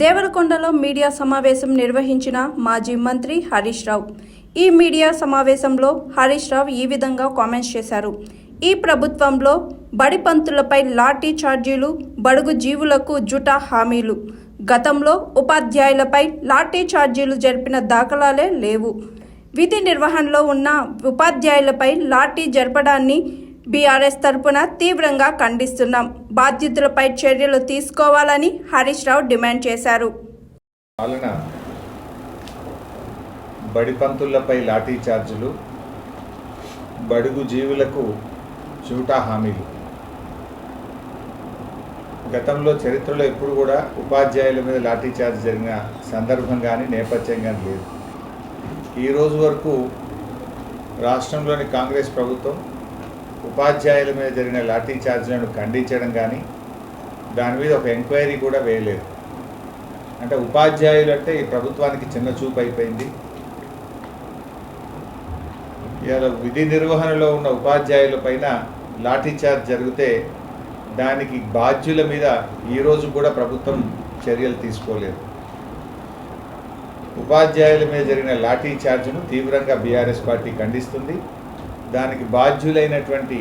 దేవరకొండలో media సమావేశం నిర్వహించిన మాజీ మంత్రి హరీష్ రావు. ఈ మీడియా సమావేశంలో హరీష్ రావు ఈ విధంగా కామెంట్స్ చేశారు. ఈ ప్రభుత్వంలో బడిపంతులపై లాఠీ చార్జీలు, బడుగు జీవులకు జుటా హామీలు. గతంలో ఉపాధ్యాయులపై లాఠీ చార్జీలు జరిపిన దాఖలాలే లేవు. విధి నిర్వహణలో ఉన్న ఉపాధ్యాయులపై లాఠీ జరపడాన్ని బీఆర్ఎస్ తరపున తీవ్రంగా ఖండిస్తున్నాం. బాధ్యులపై చర్యలు తీసుకోవాలని హరీష్ రావు డిమాండ్ చేశారు. బడిపంతులపై లాఠీ చార్జీలు, బడుగు జీవులకు జూటా హామీలు. గతంలో చరిత్రలో ఎప్పుడు కూడా ఉపాధ్యాయుల మీద లాఠీ చార్జ్ జరిగిన సందర్భం కానీ నేపథ్యం కానీ లేదు. ఈరోజు వరకు రాష్ట్రంలోని కాంగ్రెస్ ప్రభుత్వం ఉపాధ్యాయుల మీద జరిగిన లాఠీ చార్జీలను ఖండించడం కానీ దాని మీద ఒక ఎంక్వైరీ కూడా వేయలేదు. అంటే ఉపాధ్యాయులు అంటే ఈ ప్రభుత్వానికి చిన్న చూపు అయిపోయింది. ఇలా విధి నిర్వహణలో ఉన్న ఉపాధ్యాయుల పైన లాఠీ చార్జ్ జరిగితే దానికి బాధ్యుల మీద ఈరోజు కూడా ప్రభుత్వం చర్యలు తీసుకోలేదు. ఉపాధ్యాయుల మీద జరిగిన లాఠీ చార్జ్ను తీవ్రంగా బీఆర్ఎస్ పార్టీ ఖండిస్తుంది. దానికి బాధ్యులైనటువంటి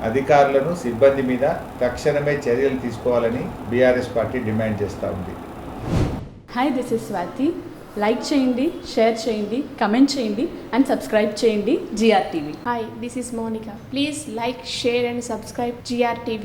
అధికారులను, సిబ్బంది మీద తక్షణమే చర్యలు తీసుకోవాలని బీఆర్ఎస్ పార్టీ డిమాండ్ చేస్తూ ఉంది. Hi, this is Swathi. Like చేయండి, షేర్ చేయండి, కమెంట్ చేయండి అండ్ సబ్స్క్రైబ్ చేయండి GR TV. Hi, this is Monica. Please like, share and subscribe GR TV.